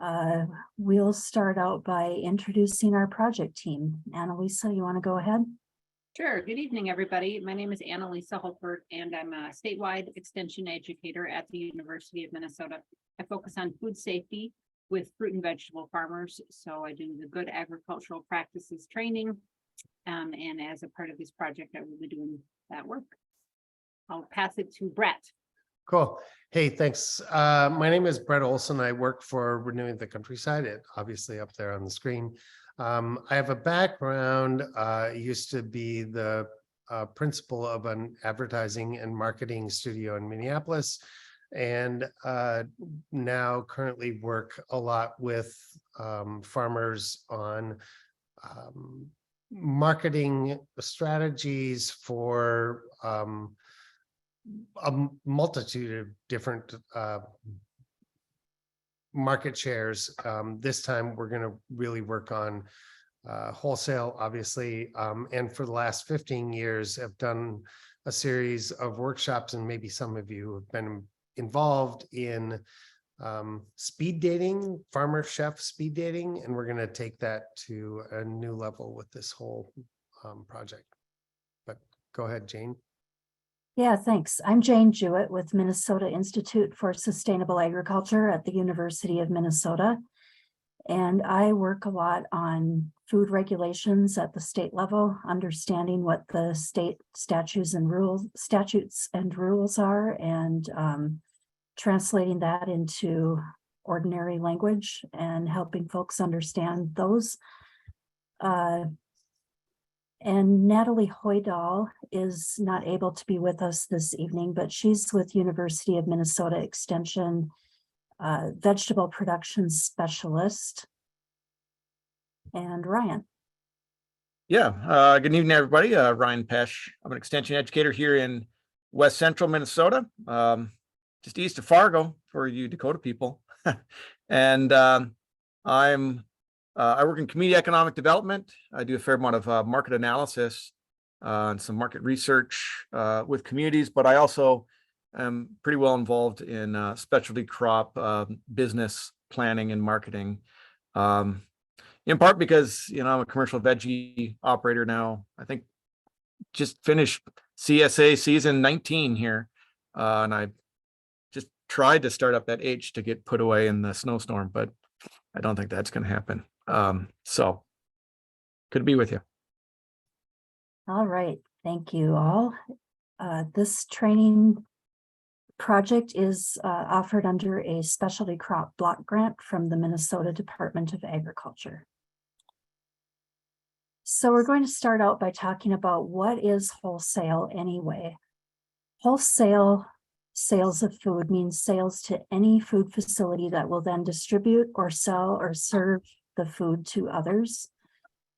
Uh, we'll start out by introducing our project team. Annalisa, you want to go ahead? Sure. Good evening, everybody. My name is Annalisa Holford, and I'm a statewide extension educator at the University of Minnesota. I focus on food safety with fruit and vegetable farmers. So I do the good agricultural practices training. And as a part of this project, I will be doing that work. I'll pass it to Brett. Cool. Hey, thanks. My name is Brett Olson. I work for Renewing the Countryside, obviously up there on the screen. I have a background, used to be the principal of an advertising and marketing studio in Minneapolis, and now currently work a lot with farmers on marketing strategies for a multitude of different market shares. This time we're going to really work on wholesale, obviously, and for the last 15 years have done a series of workshops, and maybe some of you have been involved in speed dating, farmer chef speed dating, and we're going to take that to a new level with this whole project. But go ahead, Jane. Yeah, thanks. I'm Jane Jewett with Minnesota Institute for Sustainable Agriculture at the University of Minnesota. And I work a lot on food regulations at the state level, understanding what the state statutes and rules are, and translating that into ordinary language and helping folks understand those. And Natalie Hoydahl is not able to be with us this evening, but she's with University of Minnesota Extension, vegetable production specialist. And Ryan. Yeah, good evening, everybody. Ryan Pesch. I'm an extension educator here in West Central Minnesota, just east of Fargo for you Dakota people. And I work in community economic development. I do a fair amount of market analysis and some market research with communities, but I also am pretty well involved in specialty crop business planning and marketing. In part because, I'm a commercial veggie operator now. I think just finished CSA season 19 here. And I just tried to start up that H to get put away in the snowstorm, but I don't think that's going to happen. So good to be with you. All right. Thank you all. This training project is offered under a specialty crop block grant from the Minnesota Department of Agriculture. So we're going to start out by talking about what is wholesale anyway. Wholesale sales of food means sales to any food facility that will then distribute or sell or serve the food to others.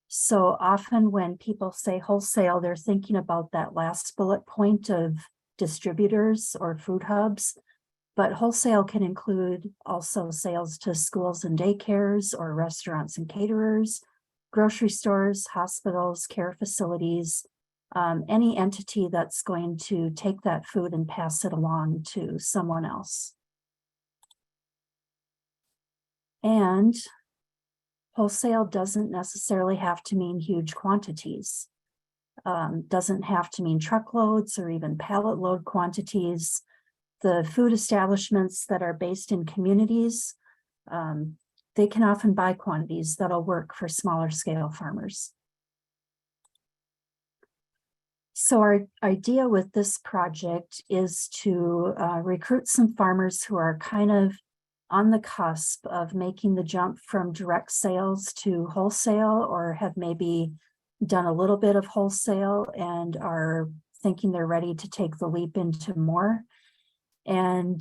So often when people say wholesale, they're thinking about that last bullet point of distributors or food hubs, but wholesale can include also sales to schools and daycares or restaurants and caterers, grocery stores, hospitals, care facilities, any entity that's going to take that food and pass it along to someone else. And wholesale doesn't necessarily have to mean huge quantities. Doesn't have to mean truckloads or even pallet load quantities. The food establishments that are based in communities, they can often buy quantities that'll work for smaller scale farmers. So our idea with this project is to recruit some farmers who are kind of on the cusp of making the jump from direct sales to wholesale, or have maybe done a little bit of wholesale and are thinking they're ready to take the leap into more. And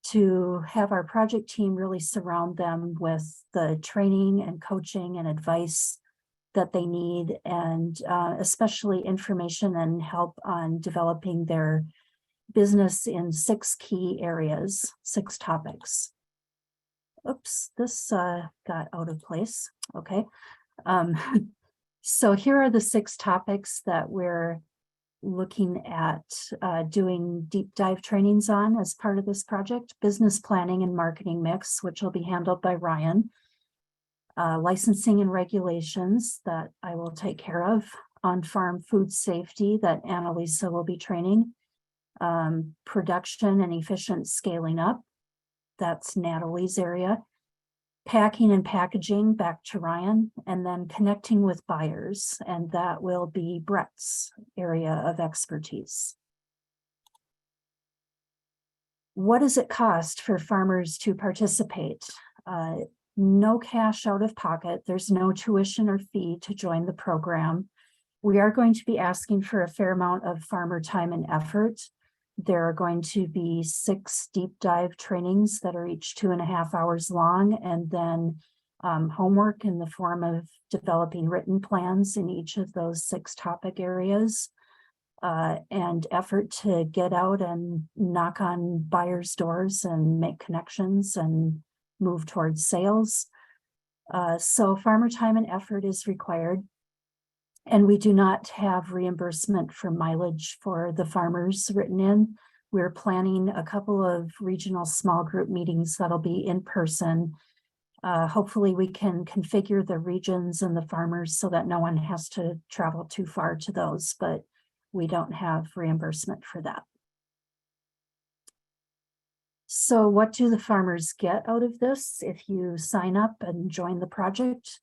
to have our project team really surround them with the training and coaching and advice that they need, and especially information and help on developing their business in 6 key areas, 6 topics. Oops, this got out of place. Okay. So here are the 6 topics that we're looking at doing deep dive trainings on as part of this project, business planning and marketing mix, which will be handled by Ryan. Licensing and regulations that I will take care of, on-farm food safety that Annalisa will be training, production and efficient scaling up, that's Natalie's area, packing and packaging, back to Ryan, and then connecting with buyers, and that will be Brett's area of expertise. What does it cost for farmers to participate? No cash out of pocket. There's no tuition or fee to join the program. We are going to be asking for a fair amount of farmer time and effort. There are going to be 6 deep dive trainings that are each 2.5 hours long, and then homework in the form of developing written plans in each of those 6 topic areas, and effort to get out and knock on buyers' doors and make connections and move towards sales. So farmer time and effort is required. And we do not have reimbursement for mileage for the farmers written in. We're planning a couple of regional small group meetings that'll be in person. Hopefully we can configure the regions and the farmers so that no one has to travel too far to those, but we don't have reimbursement for that. So what do the farmers get out of this if you sign up and join the project?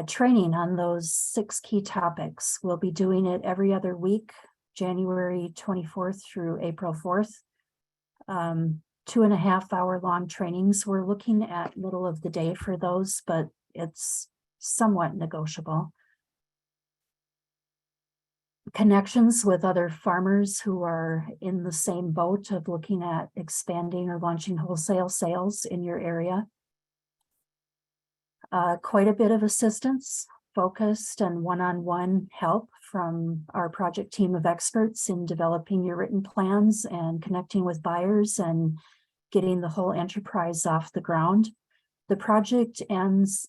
Training on those 6 key topics. We'll be doing it every other week, January 24th through April 4th. 2.5 hour long trainings. We're looking at middle of the day for those, but it's somewhat negotiable. Connections with other farmers who are in the same boat of looking at expanding or launching wholesale sales in your area. Quite a bit of assistance, focused and one-on-one help from our project team of experts in developing your written plans and connecting with buyers and getting the whole enterprise off the ground. The project ends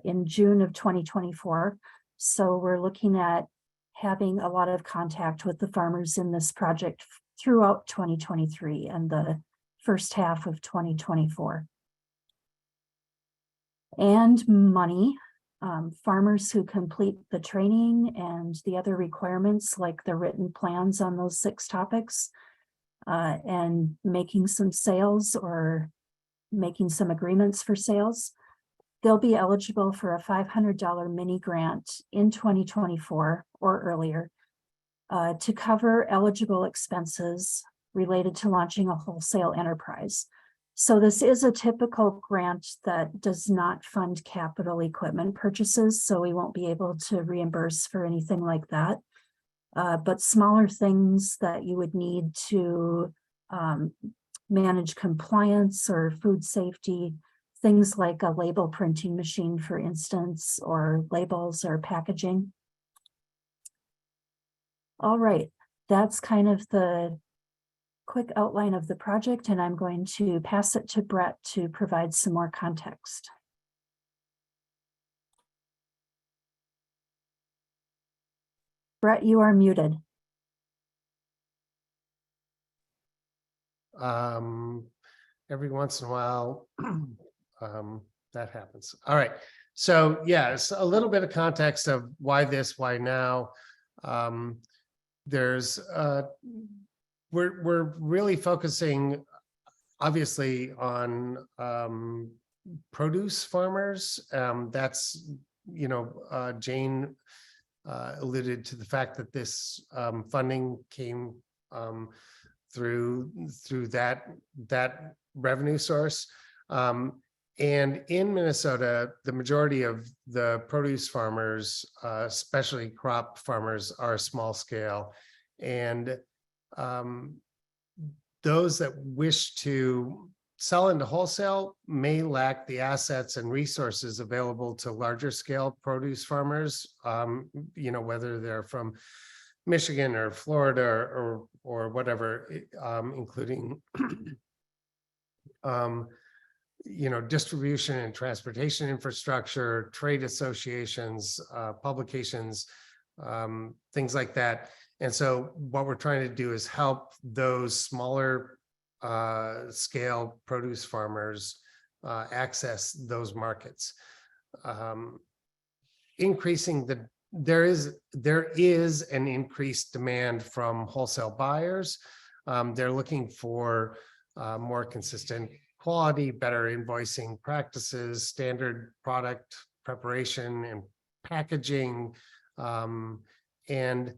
in June of 2024. So we're looking at having a lot of contact with the farmers in this project throughout 2023 and the first half of 2024. And money. Farmers who complete the training and the other requirements like the written plans on those 6 topics and making some sales or making some agreements for sales, they'll be eligible for a $500 mini grant in 2024 or earlier to cover eligible expenses related to launching a wholesale enterprise. So this is a typical grant that does not fund capital equipment purchases, so we won't be able to reimburse for anything like that. But smaller things that you would need to manage compliance or food safety, things like a label printing machine, for instance, or labels or packaging. All right, that's kind of the quick outline of the project, and I'm going to pass it to Brett to provide some more context. Brett, you are muted. Every once in a while, that happens. All right. So yes, a little bit of context of why this, why now. We're really focusing, obviously, on produce farmers. That's, Jane alluded to the fact that this funding came through that revenue source. And in Minnesota, the majority of the produce farmers, especially crop farmers, are small scale. And those that wish to sell into wholesale may lack the assets and resources available to larger scale produce farmers, whether they're from Michigan or Florida or whatever, including distribution and transportation infrastructure, trade associations, publications, things like that. And so what we're trying to do is help those smaller scale produce farmers access those markets. Increasing there is an increased demand from wholesale buyers. They're looking for more consistent quality, better invoicing practices, standard product preparation and packaging. And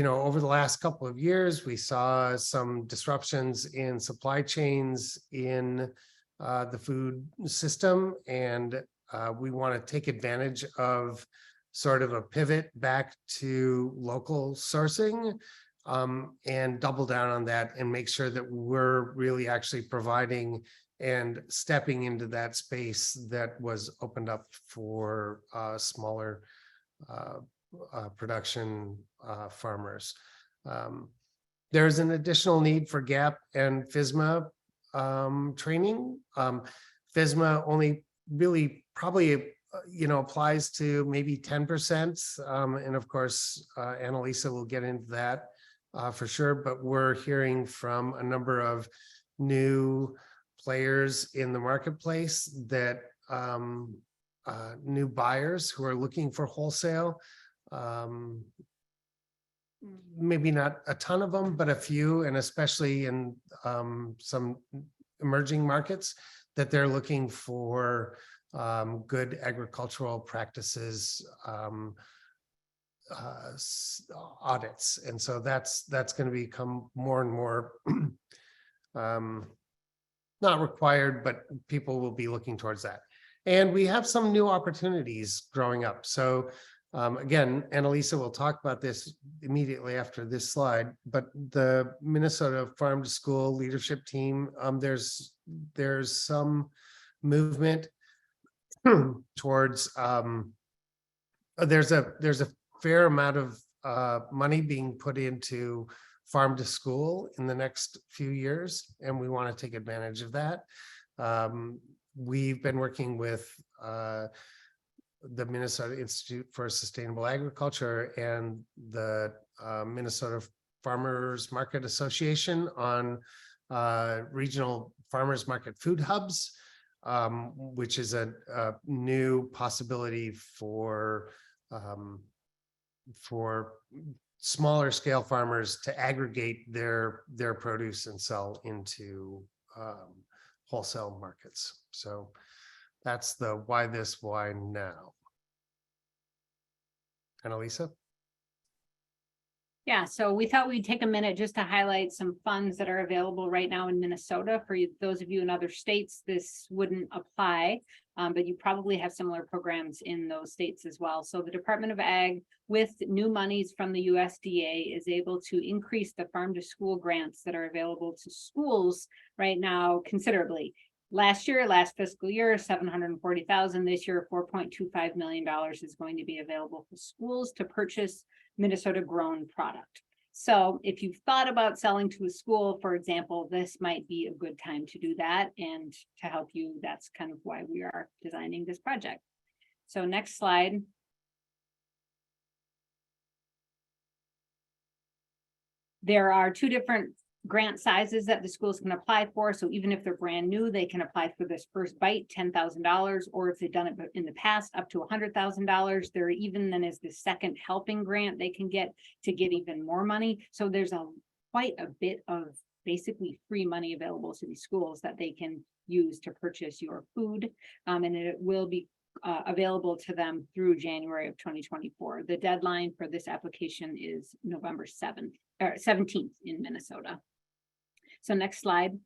over the last couple of years, we saw some disruptions in supply chains in the food system, and we want to take advantage of sort of a pivot back to local sourcing, and double down on that and make sure that we're really actually providing and stepping into that space that was opened up for smaller production farmers. There's an additional need for GAP and FSMA training. FSMA only really probably applies to maybe 10%. And of course, Annalisa will get into that for sure, but we're hearing from a number of new players in the marketplace that new buyers who are looking for wholesale, maybe not a ton of them, but a few, and especially in some emerging markets, that they're looking for good agricultural practices audits. And so that's going to become more and more not required, but people will be looking towards that. And we have some new opportunities growing up. So again, Annalisa will talk about this immediately after this slide, but the Minnesota Farm to School leadership team, there's some movement towards, there's a fair amount of money being put into farm to school in the next few years, and we want to take advantage of that. We've been working with the Minnesota Institute for Sustainable Agriculture and the Minnesota Farmers Market Association on regional farmers market food hubs, which is a new possibility for smaller scale farmers to aggregate their produce and sell into wholesale markets. So that's the why this, why now. Annalisa? Yeah, so we thought we'd take a minute just to highlight some funds that are available right now in Minnesota. For those of you in other states, this wouldn't apply, but you probably have similar programs in those states as well. So the Department of Ag, with new monies from the USDA, is able to increase the farm to school grants that are available to schools right now considerably. Last fiscal year, $740,000. This year, $4.25 million is going to be available for schools to purchase Minnesota grown product. So if you've thought about selling to a school, for example, this might be a good time to do that. And to help you, that's kind of why we are designing this project. So next slide. There are two different grant sizes that the schools can apply for. So even if they're brand new, they can apply for this first bite, $10,000, or if they've done it in the past, up to $100,000. There even then is the second helping grant they can get to get even more money. So there's quite a bit of basically free money available to these schools that they can use to purchase your food. And it will be available to them through January of 2024. The deadline for this application is November 17th in Minnesota. So next slide.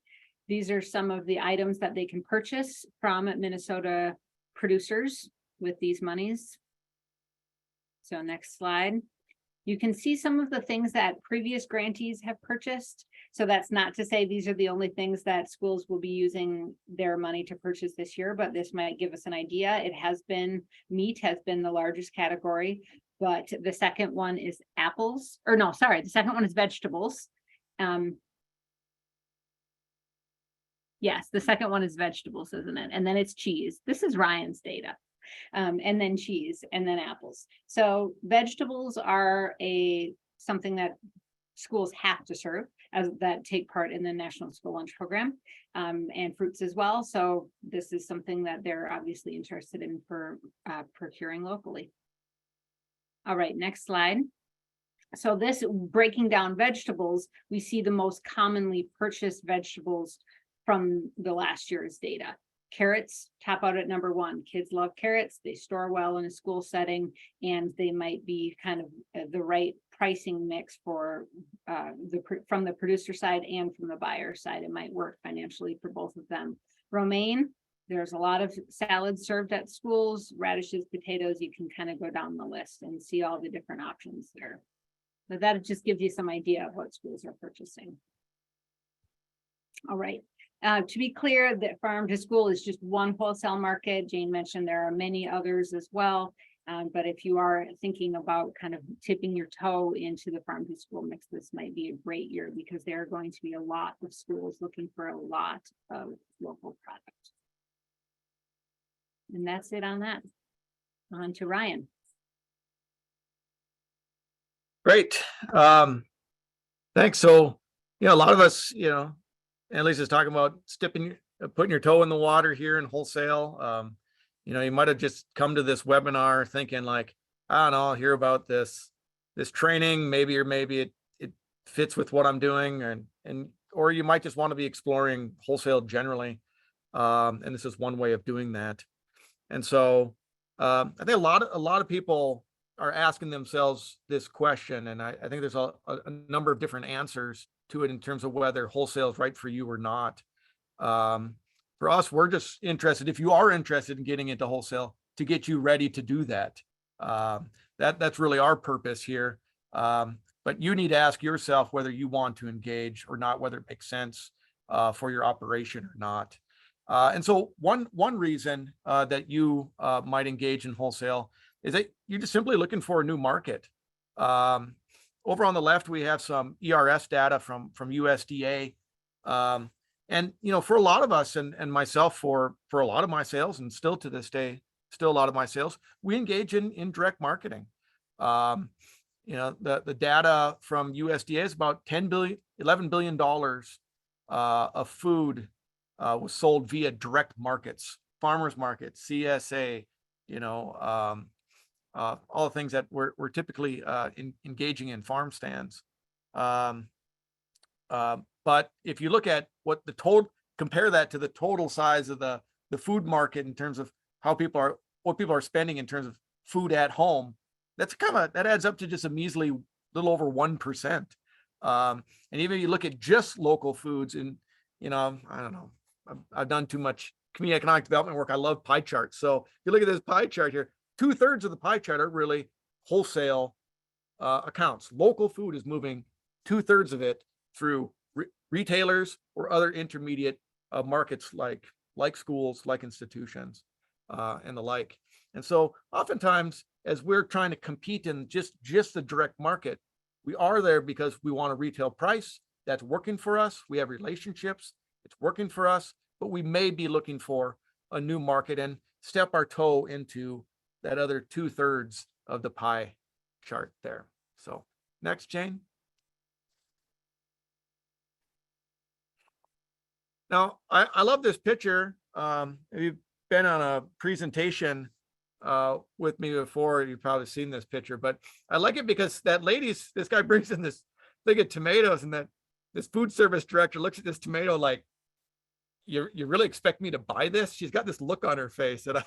These are some of the items that they can purchase from Minnesota producers with these monies. So next slide. You can see some of the things that previous grantees have purchased. So that's not to say these are the only things that schools will be using their money to purchase this year, but this might give us an idea. It has been, meat has been the largest category, but the second one is apples, or no, sorry, the second one is vegetables. Yes, the second one is vegetables, isn't it? And then it's cheese. This is Ryan's data. And then cheese, and then apples. So vegetables are a something that schools have to serve as that take part in the National School Lunch Program, and fruits as well. So this is something that they're obviously interested in for procuring locally. All right, next slide. So this breaking down vegetables, we see the most commonly purchased vegetables from the last year's data. Carrots top out at number 1. Kids love carrots. They store well in a school setting, and they might be kind of the right pricing mix for from the producer side and from the buyer side. It might work financially for both of them. Romaine, there's a lot of salads served at schools, radishes, potatoes. You can kind of go down the list and see all the different options there. But that just gives you some idea of what schools are purchasing. All right. To be clear, that farm to school is just one wholesale market. Jane mentioned there are many others as well. But if you are thinking about kind of tipping your toe into the farm to school mix, this might be a great year because there are going to be a lot of schools looking for a lot of local product. And that's it on that. On to Ryan. Great. Thanks. So, a lot of us, Annalise talking about putting your toe in the water here in wholesale. You might have just come to this webinar thinking like, I don't know, I'll hear about this training, maybe it fits with what I'm doing, or you might just want to be exploring wholesale generally. And this is one way of doing that. And so I think a lot of people are asking themselves this question, and I think there's a number of different answers to it in terms of whether wholesale is right for you or not. For us, we're just interested, if you are interested in getting into wholesale, to get you ready to do that. That's really our purpose here. But you need to ask yourself whether you want to engage or not, whether it makes sense for your operation or not. And so one reason that you might engage in wholesale is that you're just simply looking for a new market. Over on the left, we have some ERS data from USDA. And, for a lot of us and myself, for a lot of my sales, and still to this day, still a lot of my sales, we engage in direct marketing. The data from USDA is about $11 billion of food was sold via direct markets, farmers markets, CSA, all the things that we're typically engaging in, farm stands. But if you look at what compare that to the total size of the food market in terms of what people are spending in terms of food at home, that adds up to just a measly little over 1%. And even if you look at just local foods, and I don't know, I've done too much community economic development work. I love pie charts. So if you look at this pie chart here, 2/3 of the pie chart are really wholesale accounts. Local food is moving 2/3 of it through retailers or other intermediate markets like schools, like institutions, and the like. And so oftentimes, as we're trying to compete in just the direct market, we are there because we want a retail price that's working for us. We have relationships, it's working for us, but we may be looking for a new market and step our toe into that other 2/3 of the pie chart there. So next, Jane. Now, I love this picture. If you've been on a presentation with me before, you've probably seen this picture, but I like it because this guy brings in this thing of tomatoes, and that this food service director looks at this tomato like, you really expect me to buy this? She's got this look on her face that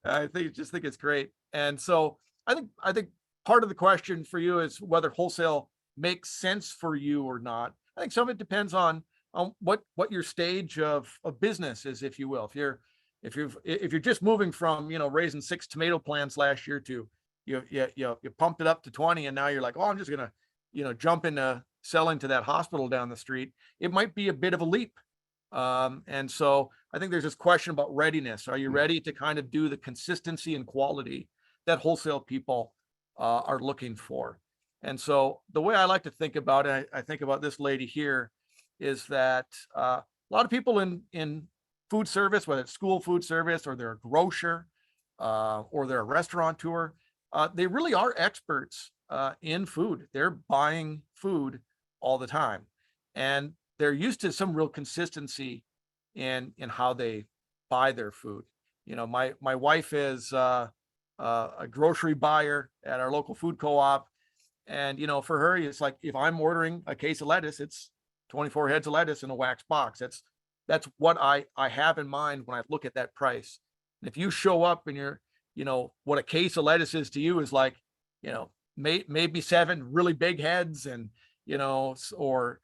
I think it's great. And so I think part of the question for you is whether wholesale makes sense for you or not. I think some of it depends on what your stage of business is, if you will. If you're just moving from raising 6 tomato plants last year to you pumped it up to 20, and now you're like, oh, I'm just gonna jump into selling to that hospital down the street, it might be a bit of a leap. And so I think there's this question about readiness. Are you ready to kind of do the consistency and quality that wholesale people are looking for? And so the way I like to think about it, I think about this lady here, is that a lot of people in food service, whether it's school food service or they're a grocer or they're a restaurateur, they really are experts in food. They're buying food all the time, and they're used to some real consistency in how they buy their food. You know, my wife is a grocery buyer at our local food co-op, and you know, for her, it's like if I'm ordering a case of lettuce, it's 24 heads of lettuce in a wax box. That's what I have in mind when I look at that price. And if you show up and you're, you know, what a case of lettuce is to you is like, you know, maybe 7 really big heads and, you know, or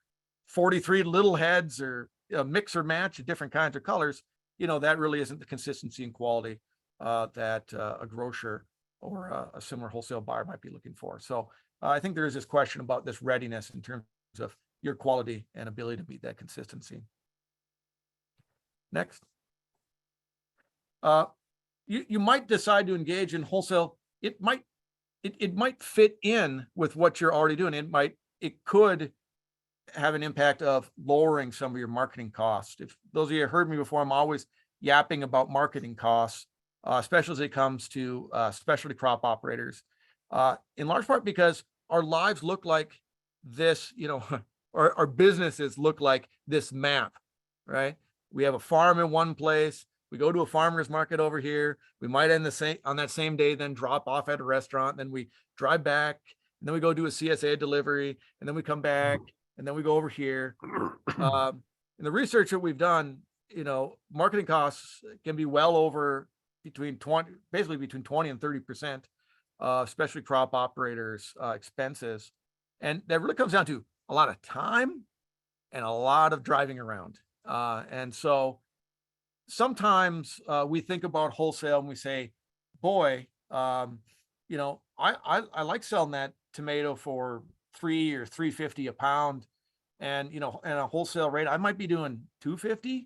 43 little heads, or a mix or match of different kinds of colors, you know, that really isn't the consistency and quality that a grocer or a similar wholesale buyer might be looking for. So I think there is this question about this readiness in terms of your quality and ability to meet that consistency. Next. You might decide to engage in wholesale. It might fit in with what you're already doing. It could have an impact of lowering some of your marketing costs. If those of you who heard me before, I'm always yapping about marketing costs, especially as it comes to specialty crop operators, in large part because our lives look like this, you know, our businesses look like this map, right? We have a farm in one place. We go to a farmer's market over here. We might end on that same day, then drop off at a restaurant. Then we drive back, and then we go do a CSA delivery, and then we come back, and then we go over here. In the research that we've done, you know, marketing costs can be well over between 20 and 30%, especially crop operators' expenses. And that really comes down to a lot of time and a lot of driving around. And so sometimes we think about wholesale and we say, boy, you know, I like selling that tomato for $3 or $3.50 a pound. And, you know, and a wholesale rate, I might be doing $2.50,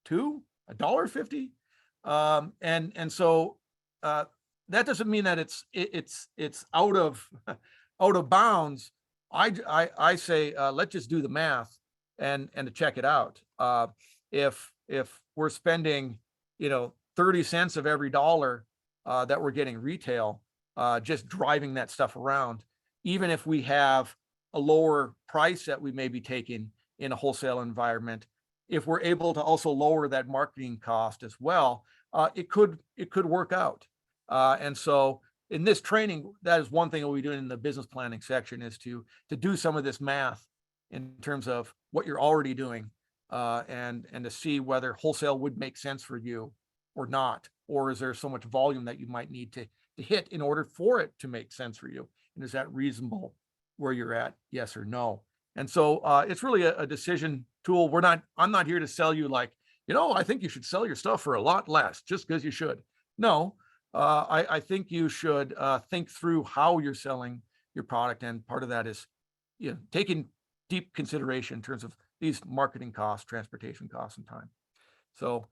$1.50. And so that doesn't mean that it's out of bounds. I say, let's just do the math and to check it out. If we're spending, you know, 30 cents of every dollar that we're getting retail, just driving that stuff around, even if we have a lower price that we may be taking in a wholesale environment, if we're able to also lower that marketing cost as well, it could work out. And so in this training, that is one thing that we do in the business planning section, is to do some of this math in terms of what you're already doing, and to see whether wholesale would make sense for you or not, or is there so much volume that you might need to hit in order for it to make sense for you, and is that reasonable where you're at, yes or no? And so it's really a decision tool. I'm not here to sell you like, you know, I think you should sell your stuff for a lot less just because you should. No, I think you should think through how you're selling your product, and part of that is, you know, taking deep consideration in terms of these marketing costs, transportation costs, and time. So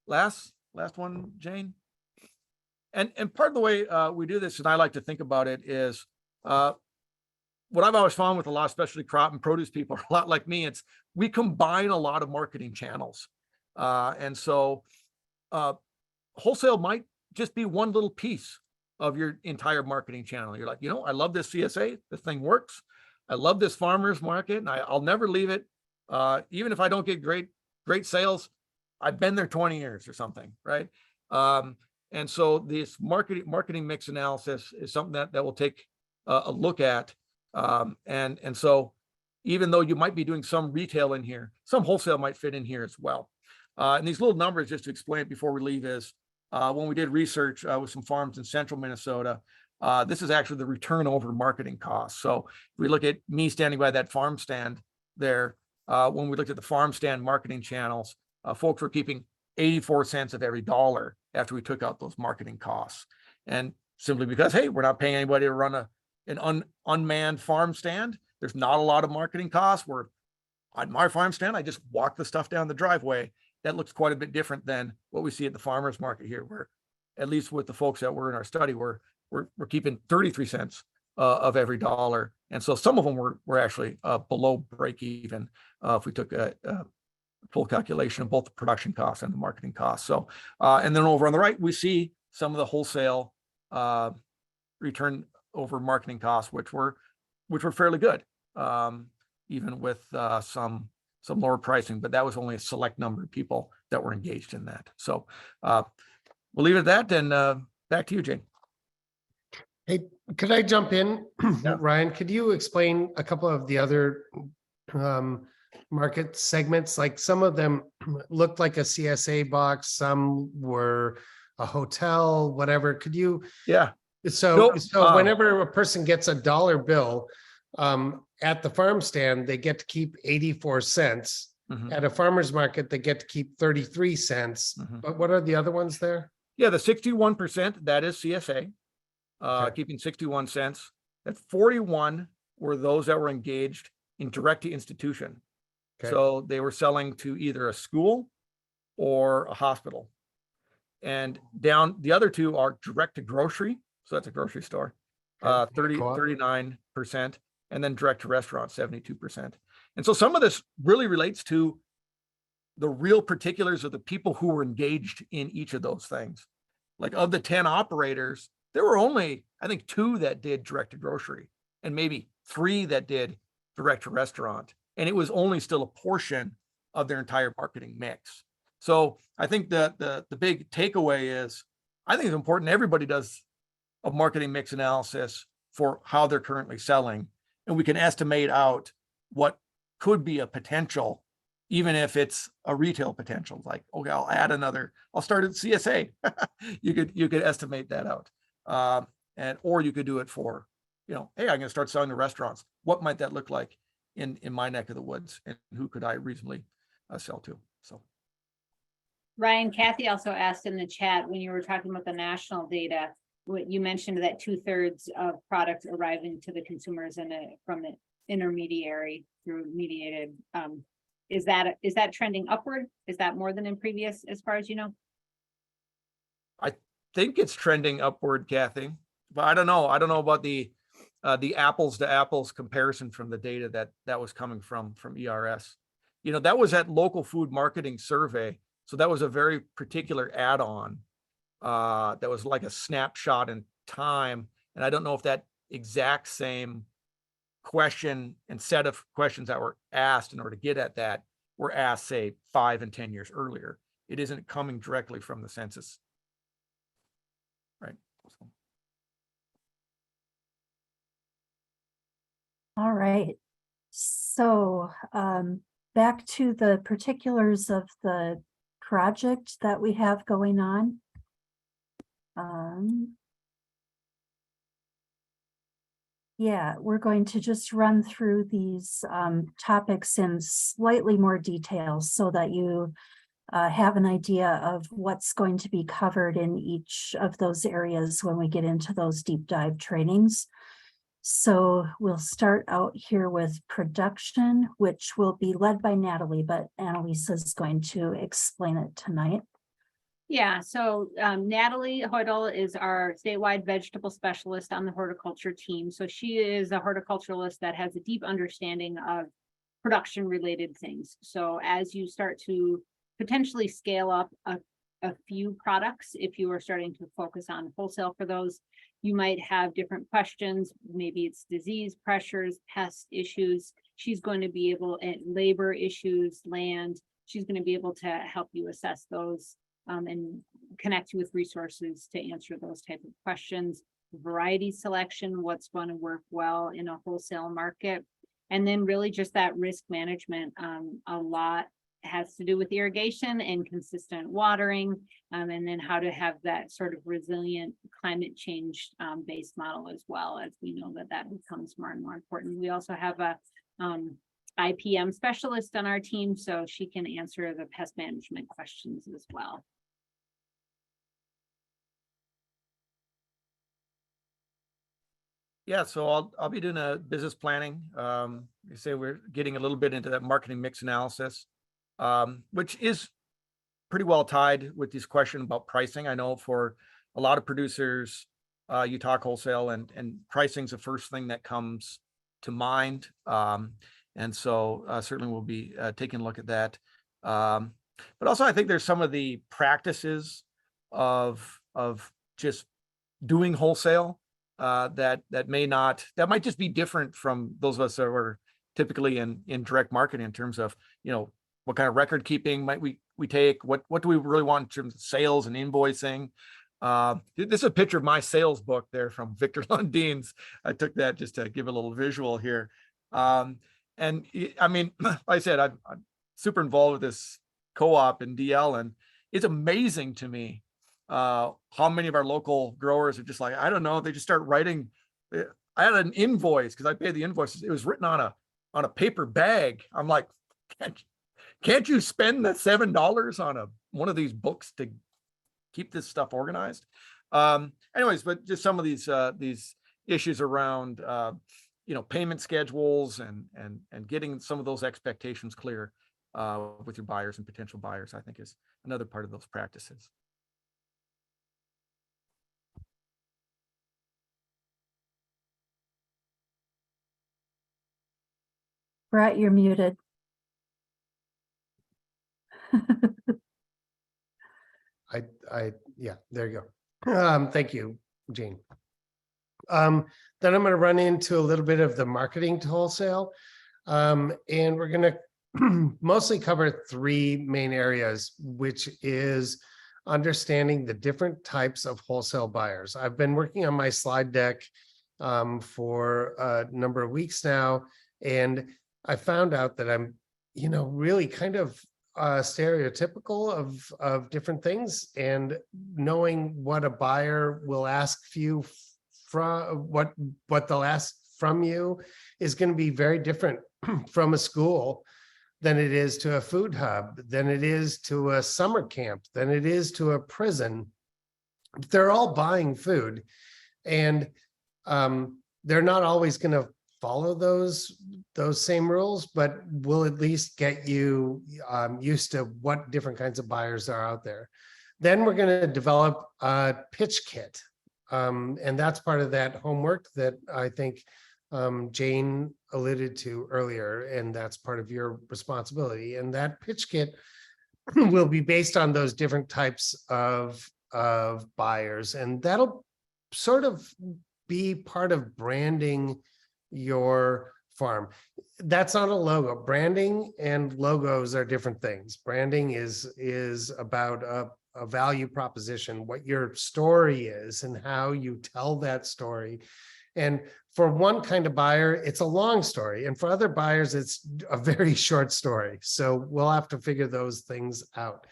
last one, Jane. And part of the way we do this, and I like to think about it, is what I've always found with a lot of specialty crop and produce people, a lot like me, it's we combine a lot of marketing channels. And so wholesale might just be one little piece of your entire marketing channel. You're like, you know, I love this CSA, this thing works. I love this farmer's market, and I'll never leave it. Even if I don't get great sales, I've been there 20 years or something, right? And so this marketing mix analysis is something that we'll take a look at. And so even though you might be doing some retail in here, some wholesale might fit in here as well. And these little numbers, just to explain it before we leave, is when we did research with some farms in central Minnesota, this is actually the return over marketing costs. So if we look at me standing by that farm stand there, when we looked at the farm stand marketing channels, folks were keeping 84 cents of every dollar after we took out those marketing costs. And simply because, hey, we're not paying anybody to run an unmanned farm stand. There's not a lot of marketing costs. Where on my farm stand, I just walk the stuff down the driveway. That looks quite a bit different than what we see at the farmer's market here, where at least with the folks that were in our study, we're keeping 33 cents of every dollar. And so some of them were actually below break even if we took a full calculation of both the production costs and the marketing costs. So, and then over on the right, we see some of the wholesale return over marketing costs, which were fairly good, even with some lower pricing, but that was only a select number of people that were engaged in that. So we'll leave it at that, and back to you, Jane. Hey, could I jump in? Yeah. Ryan, could you explain a couple of the other market segments? Like some of them looked like a CSA box, some were a hotel, whatever. Could you? Yeah. So No, whenever a person gets a dollar bill at the farm stand, they get to keep 84 cents. Mhm. At a farmer's market, they get to keep 33 cents. Mhm. But what are the other ones there? Yeah, the 61%, that is CSA, Okay. keeping 61 cents. That 41 were those that were engaged in direct to institution. Okay. So they were selling to either a school or a hospital. And down the other two are direct to grocery. So that's a grocery store, Okay. 39%, and then direct to restaurant, 72%. And so some of this really relates to the real particulars of the people who were engaged in each of those things. Like of the 10 operators, there were only, I think, 2 that did direct to grocery and maybe 3 that did direct to restaurant. And it was only still a portion of their entire marketing mix. So I think that the big takeaway is, I think it's important everybody does a marketing mix analysis for how they're currently selling. And we can estimate out what could be a potential, even if it's a retail potential, like, okay, I'll start at CSA. you could estimate that out. Or you could do it for, hey, I'm going to start selling to restaurants. What might that look like in my neck of the woods, and who could I reasonably sell to? So. Ryan, Kathy also asked in the chat, when you were talking about the national data, you mentioned that 2/3 of product arriving to the consumers from the intermediary through mediated. Is that trending upward? Is that more than in previous, as far as you know? I think it's trending upward, Kathy, but I don't know. I don't know about the apples to apples comparison from the data that was coming from ERS. That was at local food marketing survey. So that was a very particular add-on that was like a snapshot in time. And I don't know if that exact same question and set of questions that were asked in order to get at that were asked, say, 5 and 10 years earlier. It isn't coming directly from the census. Right. So. All right. So back to the particulars of the project that we have going on. Yeah, we're going to just run through these topics in slightly more detail so that you have an idea of what's going to be covered in each of those areas when we get into those deep dive trainings. So we'll start out here with production, which will be led by Natalie, but Annalisa is going to explain it tonight. Yeah, so Natalie Hoydel is our statewide vegetable specialist on the horticulture team. So she is a horticulturalist that has a deep understanding of production related things. So as you start to potentially scale up a few products, if you are starting to focus on wholesale for those, you might have different questions. Maybe it's disease pressures, pest issues. She's going to be able, labor issues, land. She's going to be able to help you assess those and connect you with resources to answer those type of questions. Variety selection, what's going to work well in a wholesale market. And then really just that risk management. A lot has to do with irrigation and consistent watering, and then how to have that sort of resilient climate change based model as well, as we know that becomes more and more important. We also have a IPM specialist on our team, so she can answer the pest management questions as well. Yeah, so I'll be doing a business planning. You say we're getting a little bit into that marketing mix analysis, which is pretty well tied with this question about pricing. I know for a lot of producers, you talk wholesale and pricing's the first thing that comes to mind. And so certainly we'll be taking a look at that. But also I think there's some of the practices of just doing wholesale that might just be different from those of us that were typically in direct marketing in terms of, what kind of record keeping might we take? What do we really want in terms of sales and invoicing? This is a picture of my sales book there from Victor Lundin's. I took that just to give a little visual here. And I mean, like I said, I'm super involved with this co-op in DL, and it's amazing to me how many of our local growers are just like, I don't know, they just start writing. I had an invoice because I paid the invoices. It was written on a paper bag. I'm like, can't you spend the $7 on one of these books to keep this stuff organized? Anyways, but just some of these issues around payment schedules and getting some of those expectations clear with your buyers and potential buyers, I think is another part of those practices. Brett, you're muted. Yeah, there you go. Thank you, Jane. Then I'm going to run into a little bit of the marketing to wholesale. And we're going to mostly cover three main areas, which is understanding the different types of wholesale buyers. I've been working on my slide deck for a number of weeks now, and I found out that I'm, really kind of stereotypical of different things, and knowing what a buyer will ask you from what they'll ask from you is going to be very different from a school than it is to a food hub, than it is to a summer camp, than it is to a prison. They're all buying food, and they're not always going to follow those same rules, but will at least get you used to what different kinds of buyers are out there. Then we're going to develop a pitch kit. And that's part of that homework that I think Jane alluded to earlier, and that's part of your responsibility. And that pitch kit will be based on those different types of buyers, and that'll sort of be part of branding your farm. That's not a logo. Branding and logos are different things. Branding is about a value proposition, what your story is and how you tell that story. And for one kind of buyer, it's a long story. And for other buyers, it's a very short story. So we'll have to figure those things out.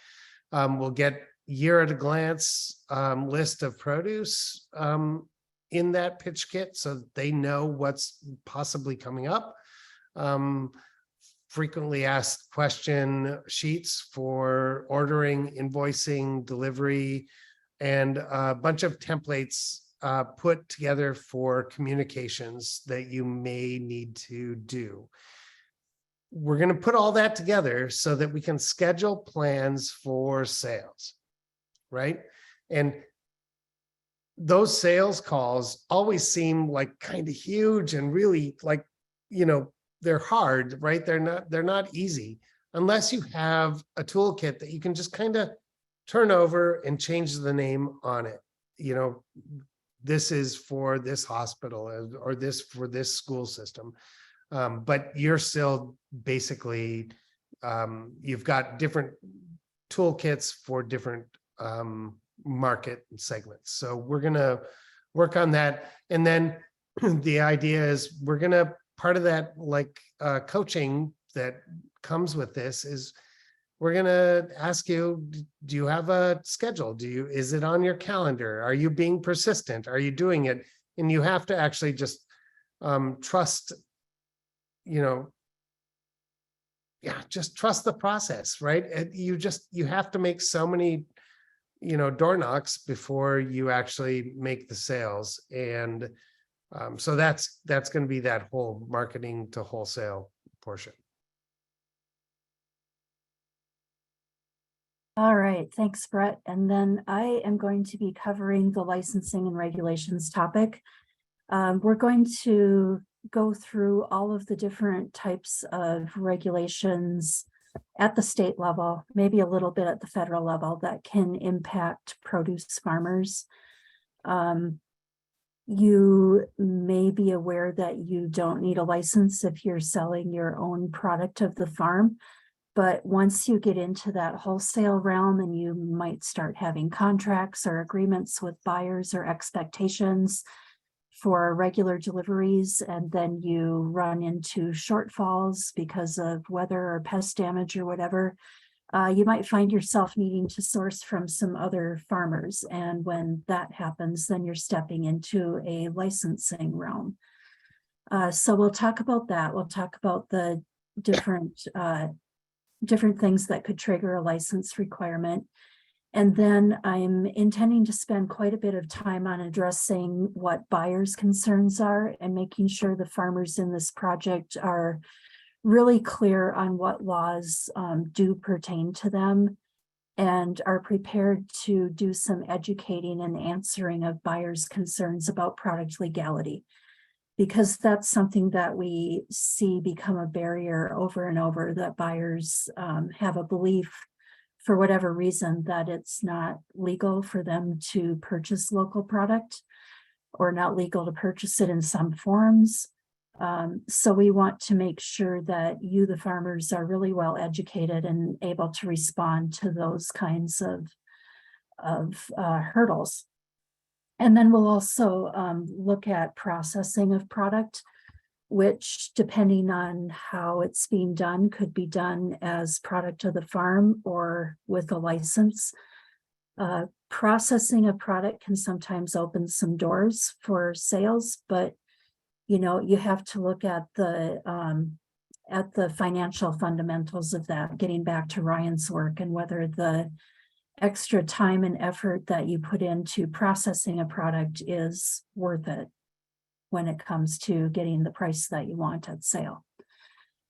We'll get year at a glance list of produce in that pitch kit so that they know what's possibly coming up. Frequently asked question sheets for ordering, invoicing, delivery, and a bunch of templates put together for communications that you may need to do. We're going to put all that together so that we can schedule plans for sales, right? And those sales calls always seem like kind of huge and really like, they're hard, right? They're not easy unless you have a toolkit that you can just kind of turn over and change the name on it. This is for this hospital or this for this school system. But you're still basically, you've got different toolkits for different market segments. So we're going to work on that. And then the idea is we're going to, part of that coaching that comes with this is we're going to ask you, do you have a schedule? Is it on your calendar? Are you being persistent? Are you doing it? And you have to actually just trust, just trust the process, right? You have to make so many, door knocks before you actually make the sales. And so that's going to be that whole marketing to wholesale portion. All right, thanks, Brett. And then I am going to be covering the licensing and regulations topic. We're going to go through all of the different types of regulations at the state level, maybe a little bit at the federal level, that can impact produce farmers. You may be aware that you don't need a license if you're selling your own product of the farm. But once you get into that wholesale realm and you might start having contracts or agreements with buyers or expectations for regular deliveries, and then you run into shortfalls because of weather or pest damage or whatever, you might find yourself needing to source from some other farmers. And when that happens, then you're stepping into a licensing realm. So we'll talk about that. We'll talk about the different things that could trigger a license requirement. And then I'm intending to spend quite a bit of time on addressing what buyers' concerns are and making sure the farmers in this project are really clear on what laws do pertain to them and are prepared to do some educating and answering of buyers' concerns about product legality, because that's something that we see become a barrier over and over, that buyers have a belief, for whatever reason, that it's not legal for them to purchase local product or not legal to purchase it in some forms. So we want to make sure that you, the farmers, are really well educated and able to respond to those kinds of hurdles. And then we'll also look at processing of product, which, depending on how it's being done, could be done as product of the farm or with a license. Processing a product can sometimes open some doors for sales, but you have to look at the financial fundamentals of that, getting back to Ryan's work, and whether the extra time and effort that you put into processing a product is worth it when it comes to getting the price that you want at sale.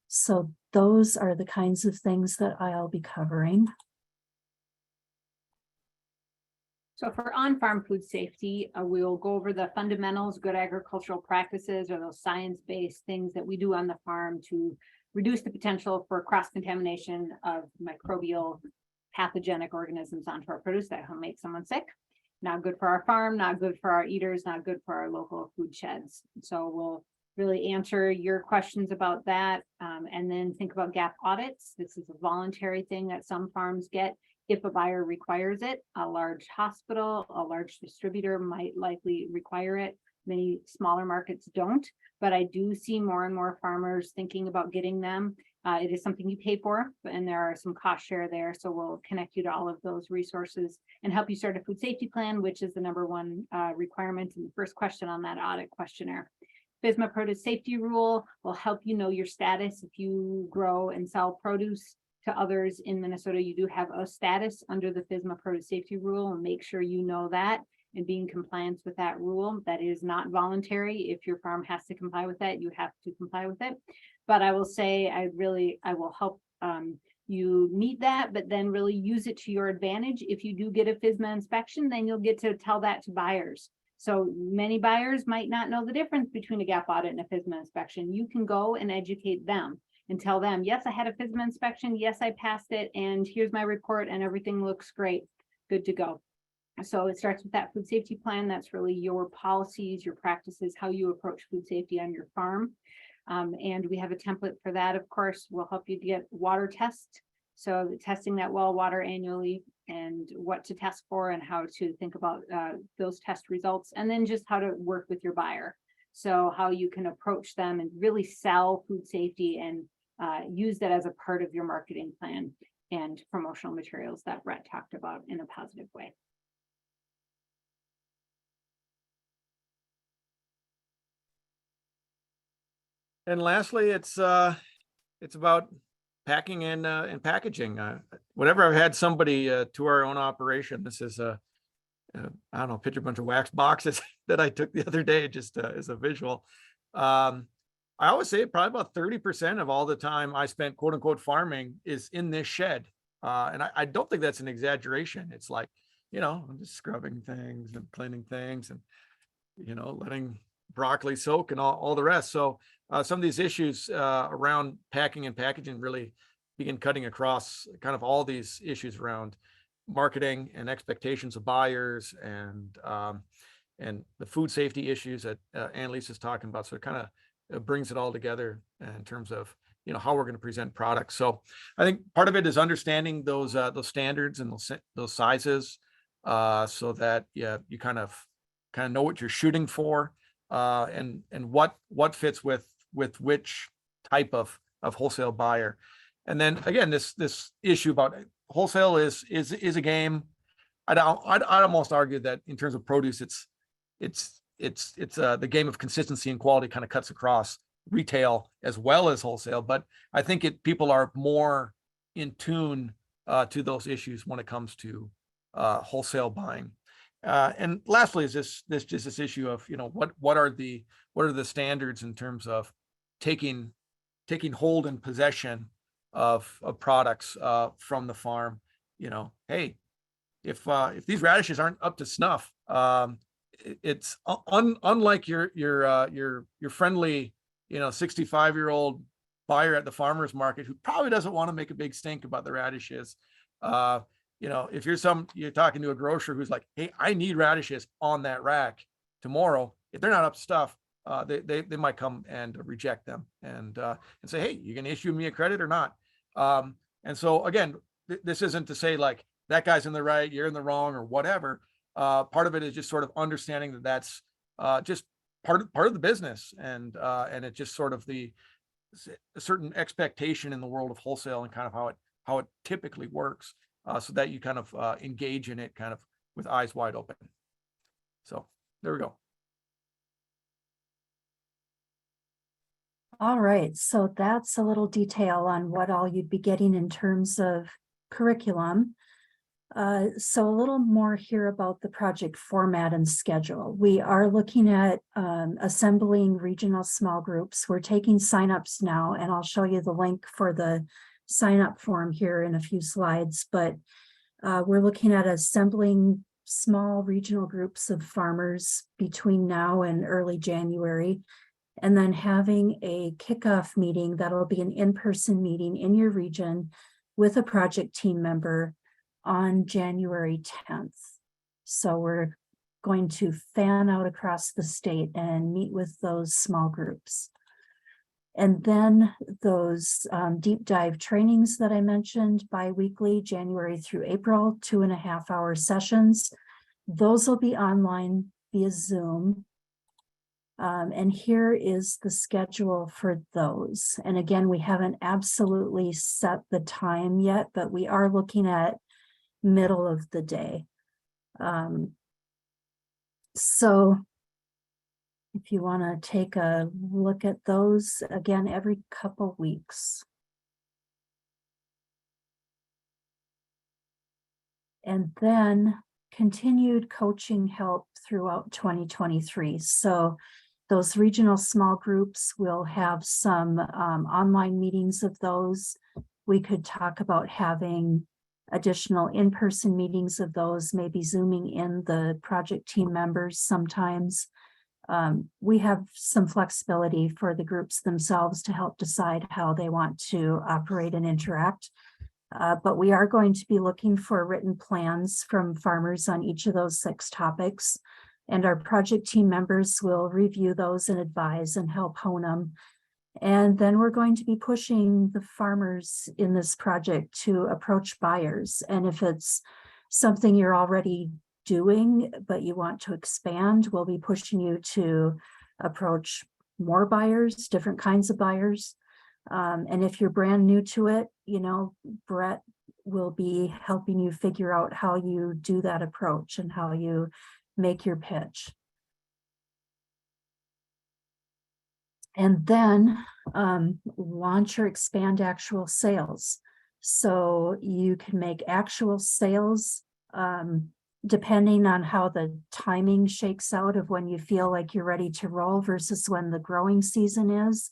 So those are the kinds of things that I'll be covering. So for on-farm food safety, we'll go over the fundamentals, good agricultural practices, or those science-based things that we do on the farm to reduce the potential for cross-contamination of microbial pathogenic organisms onto our produce that will make someone sick. Not good for our farm, not good for our eaters, not good for our local food sheds. So we'll really answer your questions about that, and then think about gap audits. This is a voluntary thing that some farms get if a buyer requires it. A large hospital, a large distributor might likely require it. Many smaller markets don't, but I do see more and more farmers thinking about getting them. It is something you pay for, and there are some cost share there. So we'll connect you to all of those resources and help you start a food safety plan, which is the #1 requirement and the first question on that audit questionnaire. FSMA produce safety rule will help you know your status. If you grow and sell produce to others in Minnesota, you do have a status under the FSMA produce safety rule, and make sure you know that and be in compliance with that rule. That is not voluntary. If your farm has to comply with that, you have to comply with it. But I will say, I will help you meet that, but then really use it to your advantage. If you do get a FSMA inspection, then you'll get to tell that to buyers. So many buyers might not know the difference between a gap audit and a FSMA inspection. You can go and educate them and tell them, yes, I had a FSMA inspection. Yes, I passed it. And here's my report and everything looks great. Good to go. So it starts with that food safety plan. That's really your policies, your practices, how you approach food safety on your farm. And we have a template for that. Of course, we'll help you to get water test. So testing that well water annually, and what to test for and how to think about those test results, and then just how to work with your buyer. So how you can approach them and really sell food safety and use that as a part of your marketing plan and promotional materials that Brett talked about in a positive way. And lastly, it's about packing and packaging. Whenever I've had somebody to our own operation, this is I don't know, picture a bunch of wax boxes that I took the other day, just as a visual. I always say probably about 30% of all the time I spent, quote unquote, farming is in this shed. And I don't think that's an exaggeration. It's like, I'm just scrubbing things and cleaning things and, letting broccoli soak and all the rest. So some of these issues around packing and packaging really begin cutting across kind of all these issues around marketing and expectations of buyers and the food safety issues that Annalise is talking about. So it kind of brings it all together in terms of, how we're going to present products. So I think part of it is understanding those standards and those sizes, so that you kind of know what you're shooting for, and what fits with which type of wholesale buyer. And then again, this issue about wholesale is a game. I'd almost argue that in terms of produce, it's the game of consistency and quality kind of cuts across retail as well as wholesale. But I think people are more in tune to those issues when it comes to wholesale buying. And lastly, is this issue of, what are the standards in terms of taking hold and possession of products from the farm. Hey, if these radishes aren't up to snuff, it's unlike your friendly 65-year-old buyer at the farmer's market who probably doesn't want to make a big stink about the radishes. If you're talking to a grocer who's like, hey, I need radishes on that rack tomorrow. If they're not up to stuff, they might come and reject them and say, hey, you can issue me a credit or not. And so again, this isn't to say like that guy's in the right, you're in the wrong, or whatever. Part of it is just sort of understanding that that's just part of the business, and it's just sort of a certain expectation in the world of wholesale and kind of how it typically works, so that you kind of engage in it kind of with eyes wide open. So there we go. All right, so that's a little detail on what all you'd be getting in terms of curriculum. So a little more here about the project format and schedule. We are looking at assembling regional small groups. We're taking signups now, and I'll show you the link for the sign up form here in a few slides, but we're looking at assembling small regional groups of farmers between now and early January, and then having a kickoff meeting that'll be an in-person meeting in your region with a project team member on January 10th. So we're going to fan out across the state and meet with those small groups. And then those deep dive trainings that I mentioned bi-weekly, January through April, 2.5-hour sessions. Those will be online via Zoom. And here is the schedule for those. And again, we haven't absolutely set the time yet, but we are looking at middle of the day. So if you want to take a look at those, again, every couple weeks. And then continued coaching help throughout 2023. So those regional small groups will have some online meetings of those. We could talk about having additional in-person meetings of those, maybe zooming in the project team members sometimes. We have some flexibility for the groups themselves to help decide how they want to operate and interact. But we are going to be looking for written plans from farmers on each of those 6 topics. And our project team members will review those and advise and help hone them. And then we're going to be pushing the farmers in this project to approach buyers. And if it's something you're already doing, but you want to expand, we'll be pushing you to approach more buyers, different kinds of buyers. And if you're brand new to it, Brett will be helping you figure out how you do that approach and how you make your pitch. And then launch or expand actual sales. So you can make actual sales depending on how the timing shakes out of when you feel like you're ready to roll versus when the growing season is.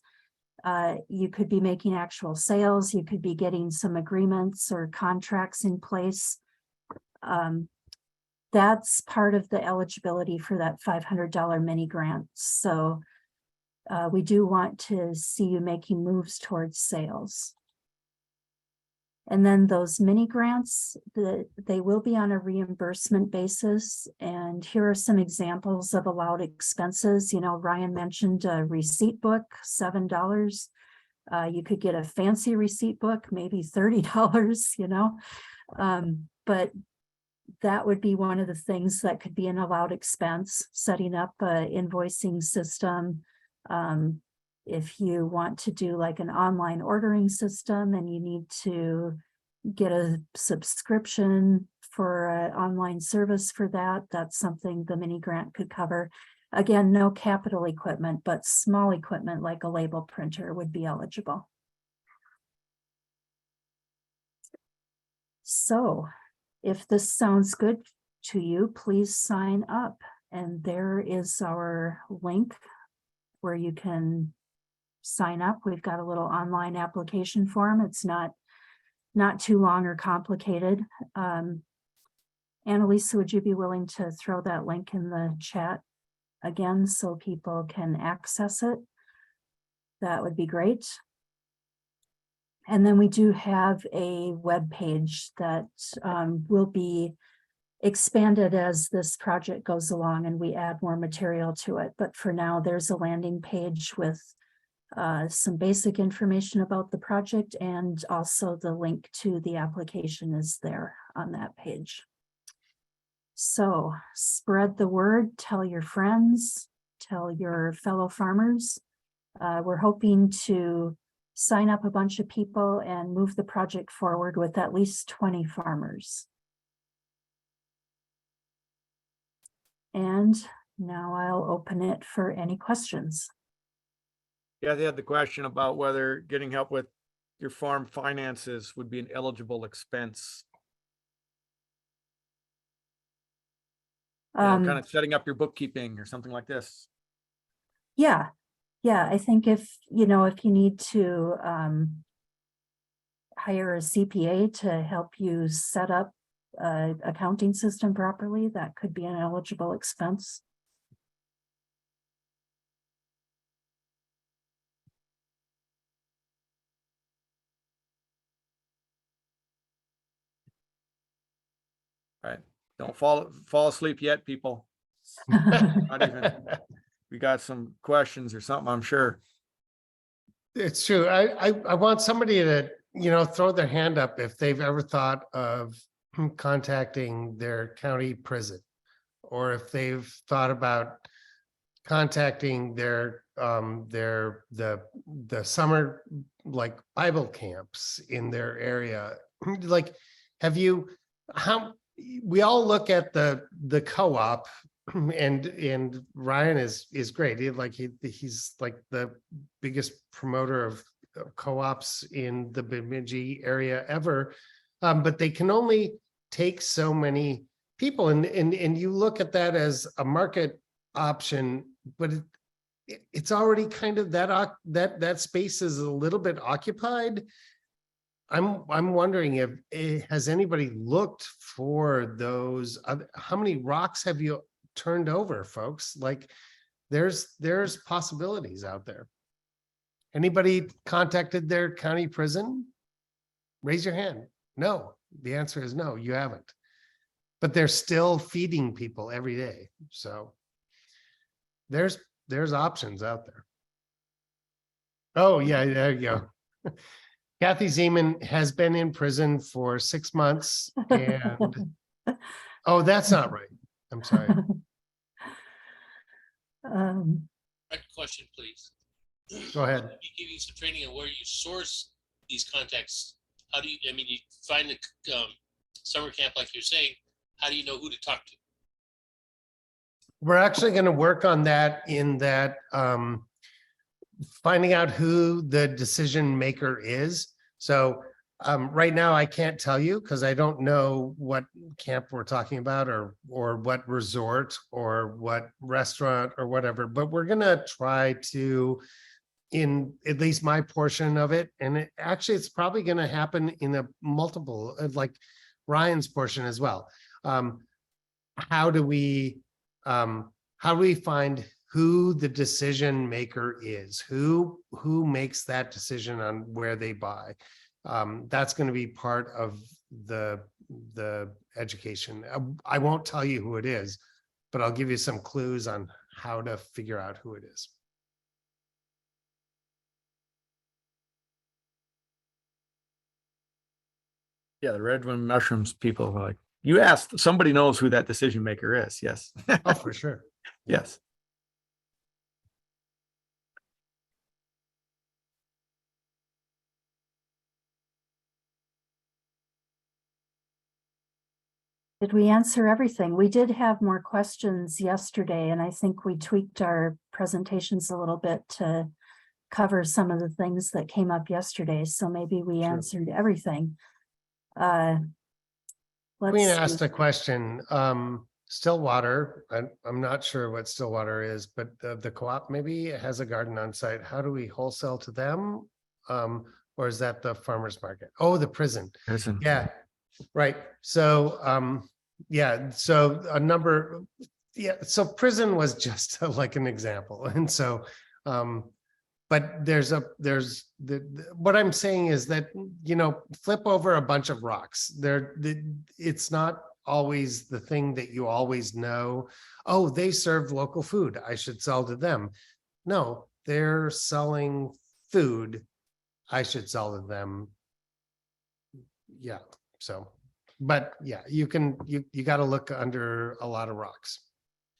You could be making actual sales. You could be getting some agreements or contracts in place. That's part of the eligibility for that $500 mini grant. So we do want to see you making moves towards sales. And then those mini grants, they will be on a reimbursement basis. And here are some examples of allowed expenses. You know, Ryan mentioned a receipt book, $7. You could get a fancy receipt book, maybe $30, you know. But that would be one of the things that could be an allowed expense, setting up a invoicing system. If you want to do like an online ordering system and you need to get a subscription for an online service for that, that's something the mini grant could cover. Again, no capital equipment, but small equipment like a label printer would be eligible. So if this sounds good to you, please sign up. And there is our link where you can sign up. We've got a little online application form. It's not too long or complicated. Annalisa, would you be willing to throw that link in the chat again so people can access it? That would be great. And then we do have a web page that will be expanded as this project goes along and we add more material to it. But for now, there's a landing page with some basic information about the project, and also the link to the application is there on that page. So spread the word, tell your friends, tell your fellow farmers. We're hoping to sign up a bunch of people and move the project forward with at least 20 farmers. And now I'll open it for any questions. Yeah, they had the question about whether getting help with your farm finances would be an eligible expense. You know, kind of setting up your bookkeeping or something like this. Yeah, I think if you need to hire a CPA to help you set up an accounting system properly, that could be an eligible expense. Right. Don't fall asleep yet, people. Not even. We got some questions or something, I'm sure. It's true. I want somebody to, throw their hand up if they've ever thought of contacting their county prison, or if they've thought about contacting the summer like Bible camps in their area. Like, we all look at the co-op, and Ryan is great. He's like the biggest promoter of co-ops in the Bemidji area ever. But they can only take so many people, and you look at that as a market option, but it's already kind of that space is a little bit occupied. I'm wondering if has anybody looked for those? How many rocks have you turned over, folks? Like, there's possibilities out there. Anybody contacted their county prison? Raise your hand. No, the answer is no, you haven't. But they're still feeding people every day. So there's options out there. Oh yeah, there you go. Kathy Zeman has been in prison for 6 months, and oh, that's not right. I'm sorry. Question, please. Go ahead. Be giving some training on where you source these contacts. How do you? I mean, you find the summer camp, like you're saying. How do you know who to talk to? We're actually going to work on that, in that finding out who the decision maker is. So right now I can't tell you because I don't know what camp we're talking about, or what resort or what restaurant or whatever, but we're going to try to, in at least my portion of it. And it's probably going to happen in a multiple, like Ryan's portion as well. How do we find who the decision maker is, who makes that decision on where they buy? That's going to be part of the education. I won't tell you who it is, but I'll give you some clues on how to figure out who it is. Yeah, the red wing mushrooms people are like, you asked, somebody knows who that decision maker is. Yes. Oh, for sure. Yes. Did we answer everything? We did have more questions yesterday, and I think we tweaked our presentations a little bit to cover some of the things that came up yesterday. So maybe we Sure. answered everything. Queen Let's asked see. a question. Stillwater, I'm not sure what Stillwater is, but the co-op maybe has a garden on site. How do we wholesale to them? Or is that the farmer's market? Oh, the prison. Prison. Yeah, right. So, yeah, so so prison was just like an example. And so, but what I'm saying is that, flip over a bunch of rocks. It's not always the thing that you always know. Oh, they serve local food, I should sell to them. No, they're selling food, I should sell to them. Yeah. So, but yeah, you got to look under a lot of rocks.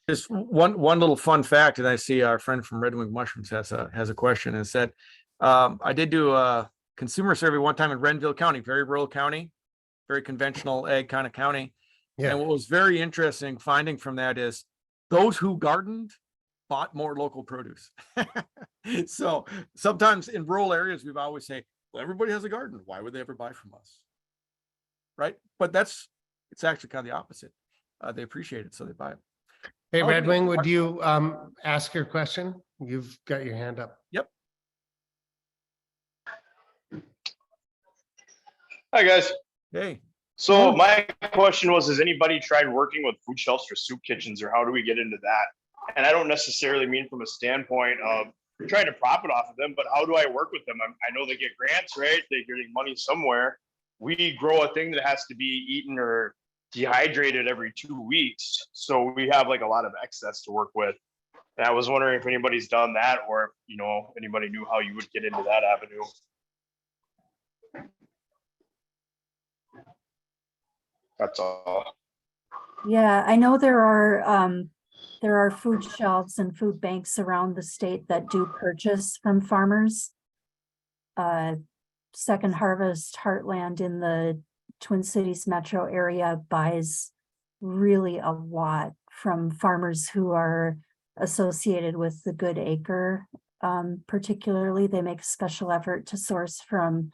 Just one little fun fact, and I see our friend from Red Wing Mushrooms has a question, is that I did do a consumer survey one time in Renville County, very rural county, very conventional ag kind of county. Yeah. And what was very interesting finding from that is those who gardened bought more local produce. So sometimes in rural areas, we've always say, well, everybody has a garden. Why would they ever buy from us? Right. But it's actually kind of the opposite. They appreciate it, so they buy it. Hey, Oh, Red okay. Wing, would you ask your question? You've got your hand up. Yep. Hi, guys. Hey. So my question was, has anybody tried working with food shelves or soup kitchens, or how do we get into that? And I don't necessarily mean from a standpoint of trying to profit off of them, but how do I work with them? I know they get grants, right? They're getting money somewhere. We grow a thing that has to be eaten or dehydrated every 2 weeks. So we have like a lot of excess to work with. And I was wondering if anybody's done that, or if, anybody knew how you would get into that avenue. That's all. Yeah, I know there are food shelves and food banks around the state that do purchase from farmers. Second Harvest Heartland in the Twin Cities metro area buys really a lot from farmers who are associated with the Good Acre. Particularly, they make a special effort to source from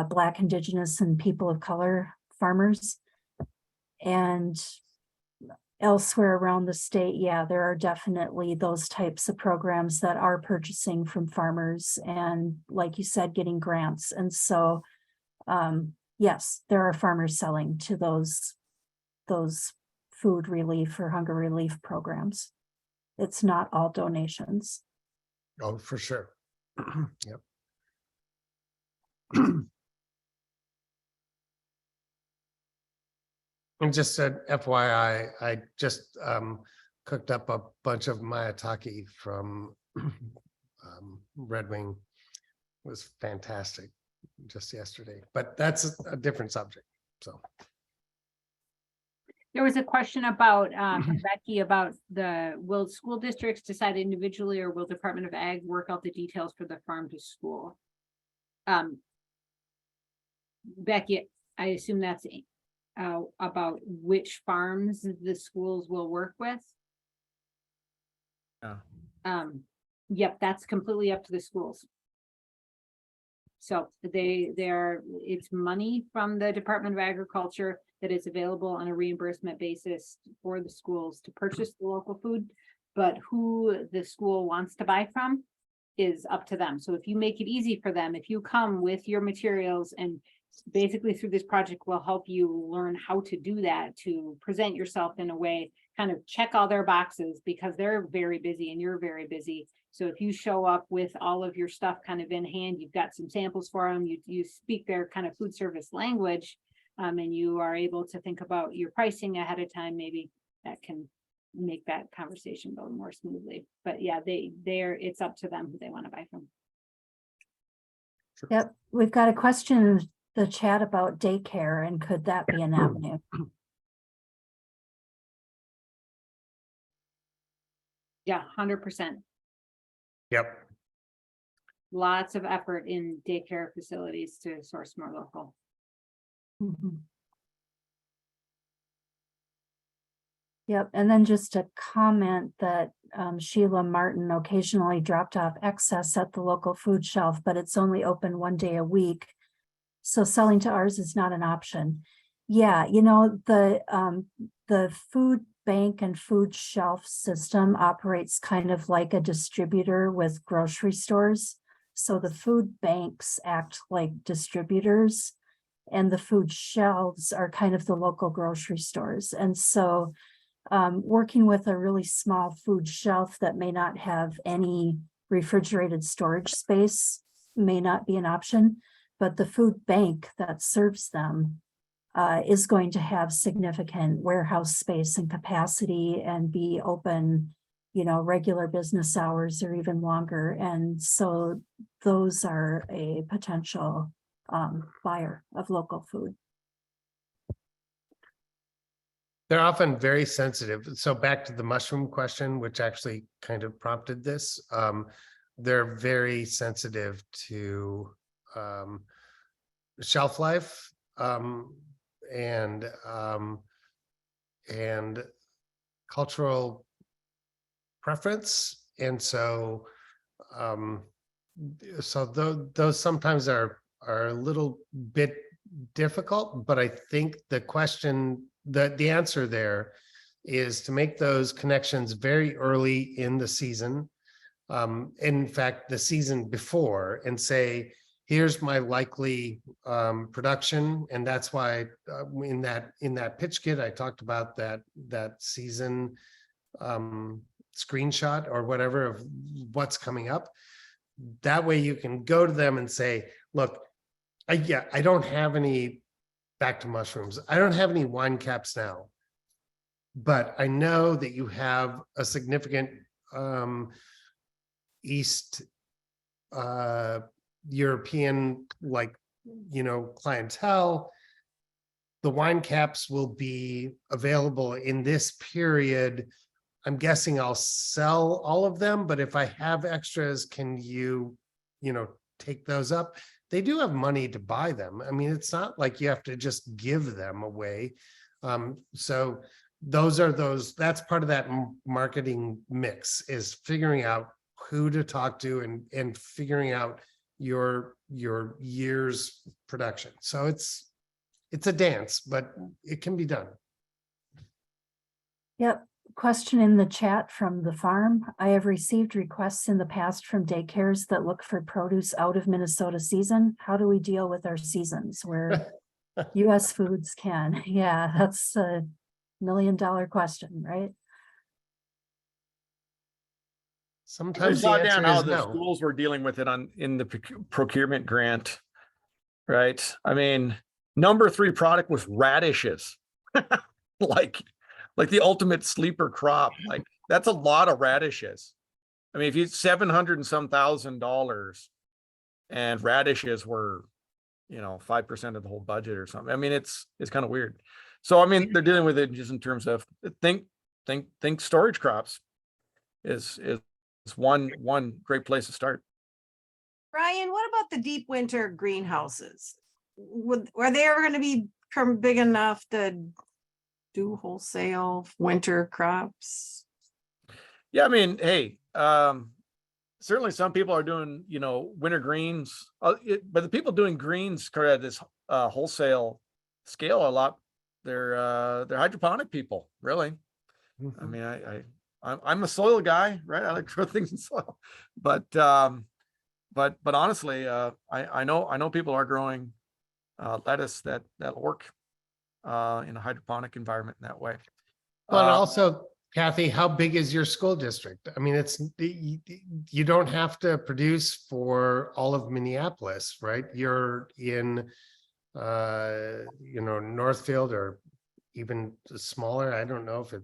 Black, Indigenous, and people of color farmers. And elsewhere around the state, yeah, there are definitely those types of programs that are purchasing from farmers and, like you said, getting grants. And so, yes, there are farmers selling to those food relief or hunger relief programs. It's not all donations. Oh, for sure. Yep. And just an FYI, I just cooked up a bunch of maitake from Red Wing. It was fantastic just yesterday, but that's a different subject. So There was a question about Becky about will school districts decide individually, or will Department of Ag work out the details for the farm to school? Becky, I assume that's about which farms the schools will work with. Yeah. Yep, that's completely up to the schools. So it's money from the Department of Agriculture that is available on a reimbursement basis for the schools to purchase the local food, but who the school wants to buy from is up to them. So if you make it easy for them, if you come with your materials, and basically through this project will help you learn how to do that, to present yourself in a way, kind of check all their boxes, because they're very busy and you're very busy. So if you show up with all of your stuff kind of in hand, you've got some samples for them, you speak their kind of food service language, and you are able to think about your pricing ahead of time, maybe that can make that conversation go more smoothly. But yeah, it's up to them who they want to buy from. Yep, we've got a question in the chat about daycare, and could that be an avenue? Yeah, 100%. Yep. Lots of effort in daycare facilities to source more local. Mhm. Yep, and then just a comment that Sheila Martin occasionally dropped off excess at the local food shelf, but it's only open 1 day a week. So selling to ours is not an option. Yeah, you know, the food bank and food shelf system operates kind of like a distributor with grocery stores. So the food banks act like distributors, and the food shelves are kind of the local grocery stores. And so working with a really small food shelf that may not have any refrigerated storage space may not be an option, but the food bank that serves them is going to have significant warehouse space and capacity and be open, you know, regular business hours or even longer. And so those are a potential buyer of local food. They're often very sensitive. So back to the mushroom question, which actually kind of prompted this. They're very sensitive to shelf life and cultural preference. And so those sometimes are a little bit difficult, but I think the question, the answer there is to make those connections very early in the season. In fact, the season before, and say, here's my likely production. And that's why in that pitch kit, I talked about that season screenshot or whatever of what's coming up. That way you can go to them and say, look, I don't have any, back to mushrooms, I don't have any wine caps now, but I know that you have a significant East European, like, you know, clientele. The wine caps will be available in this period. I'm guessing I'll sell all of them, but if I have extras, can you know, take those up? They do have money to buy them. I mean, it's not like you have to just give them away. So that's part of that marketing mix, is figuring out who to talk to and figuring out your year's production. So it's a dance, but it can be done. Yep. Question in the chat from the farm. I have received requests in the past from daycares that look for produce out of Minnesota season. How do we deal with our seasons where US foods can? Yeah, that's a $1 million question, right? Sometimes the saw, answer Dan, how is the no. schools were dealing with it in the procurement grant, right? I mean, number 3 product was radishes, like the ultimate sleeper crop. Like, that's a lot of radishes. I mean, if you $700 and some $1,000 and radishes were, you know, 5% of the whole budget or something. I mean, it's kind of weird. So I mean, they're dealing with it just in terms of think storage crops is one great place to start. Brian, what about the deep winter greenhouses? Are they ever going to become big enough to do wholesale winter crops? Yeah, I mean, hey, certainly some people are doing, you know, winter greens, but the people doing greens at this wholesale scale a lot, they're hydroponic people, really. I mean, I'm a soil guy, right? I like to grow things in soil, but honestly, I know people are growing lettuce that'll work in a hydroponic environment in that way. But also Kathy, how big is your school district? I mean, you don't have to produce for all of Minneapolis, right? You're in, Northfield or even smaller. I don't know if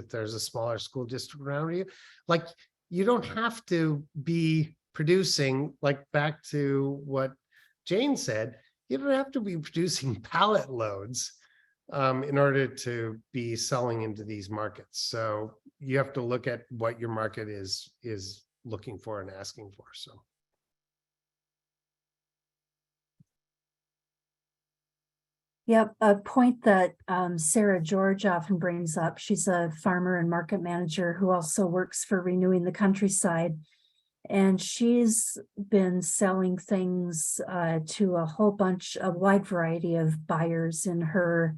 there's a smaller school district around you. Like, you don't have to be producing, like back to what Jane said, you don't have to be producing pallet loads in order to be selling into these markets. So you have to look at what your market is looking for and asking for. So. Yep, a point that Sarah George often brings up. She's a farmer and market manager who also works for Renewing the Countryside. And she's been selling things to a wide variety of buyers in her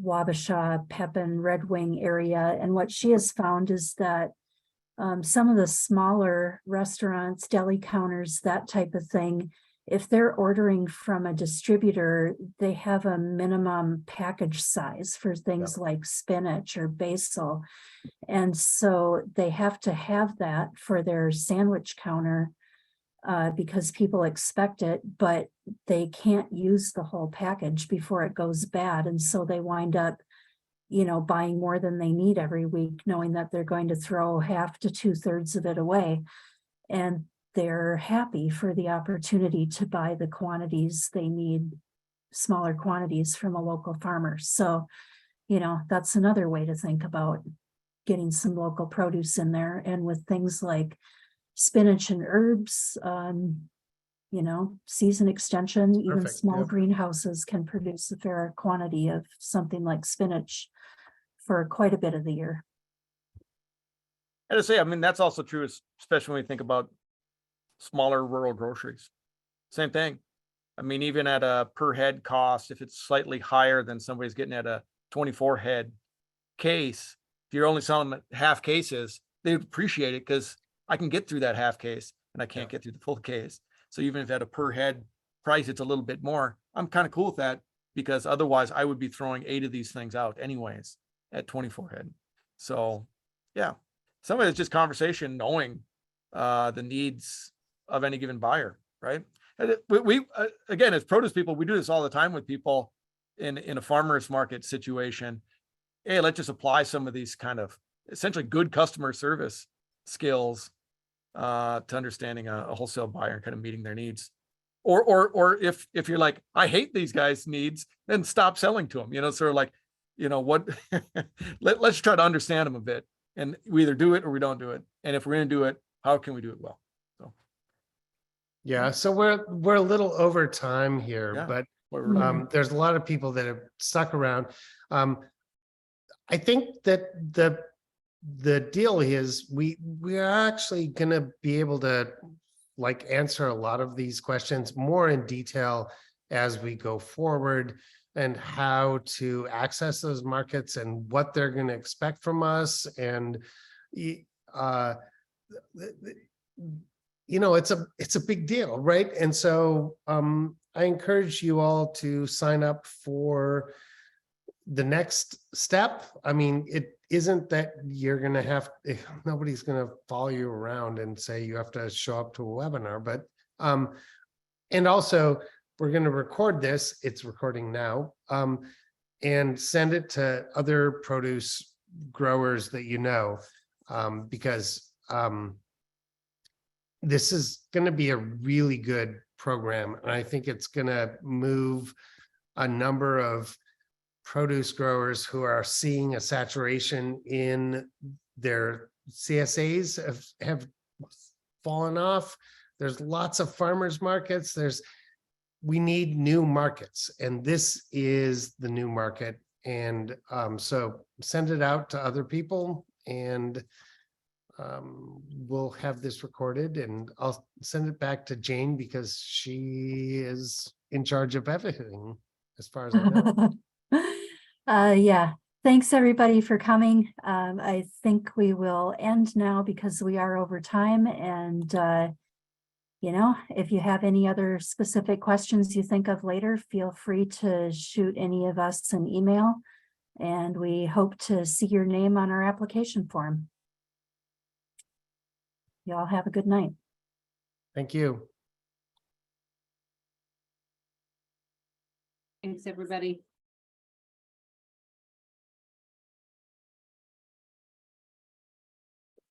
Wabasha, Pepin, Red Wing area. And what she has found is that some of the smaller restaurants, deli counters, that type of thing, if they're ordering from a distributor, they have a minimum package size for things like spinach or basil. And so they have to have that for their sandwich counter because people expect it, but they can't use the whole package before it goes bad. And so they wind up, buying more than they need every week, knowing that they're going to throw half to 2/3 of it away. And they're happy for the opportunity to buy the quantities they need, smaller quantities from a local farmer. So, that's another way to think about getting some local produce in there. And with things like spinach and herbs, season extension, even Perfect, small yeah. greenhouses can produce a fair quantity of something like spinach for quite a bit of the year. I gotta say, I mean, that's also true, especially when we think about smaller rural groceries. Same thing. I mean, even at a per head cost, if it's slightly higher than somebody's getting at a 24 head case, if you're only selling them half cases, they would appreciate it because I can get through that half case and I can't get through the full case. So even if at a per head price, it's a little bit more, I'm kind of cool with that because otherwise I would be throwing 8 of these things out anyways at 24 head. So yeah, some of it's just conversation, knowing the needs of any given buyer, right? And we again, as produce people, we do this all the time with people in a farmer's market situation. Hey, let's just apply some of these kind of essentially good customer service skills to understanding a wholesale buyer and kind of meeting their needs. Or if you're like, I hate these guys' needs, then stop selling to them. Sort of like, what? let's try to understand them a bit, and we either do it or we don't do it. And if we're going to do it, how can we do it well? Yeah, so we're a little over time here, Yeah. but We're there's a lot of people that have stuck around. I think that the deal is we are actually going to be able to answer a lot of these questions more in detail as we go forward, and how to access those markets and what they're going to expect from us. And it's a big deal, right? And so I encourage you all to sign up for the next step. I mean, it isn't that you're going to have, nobody's going to follow you around and say you have to show up to a webinar, but and also we're going to record this, it's recording now, and send it to other produce growers that because this is going to be a really good program. And I think it's going to move a number of produce growers who are seeing a saturation in their CSAs have fallen off. There's lots of farmers markets. We need new markets, and this is the new market. And so send it out to other people, and we'll have this recorded, and I'll send it back to Jane because she is in charge of everything as far as I know. Yeah, thanks everybody for coming. I think we will end now because we are over time. And if you have any other specific questions you think of later, feel free to shoot any of us an email. And we hope to see your name on our application form. Y'all have a good night. Thank you. Thanks, everybody.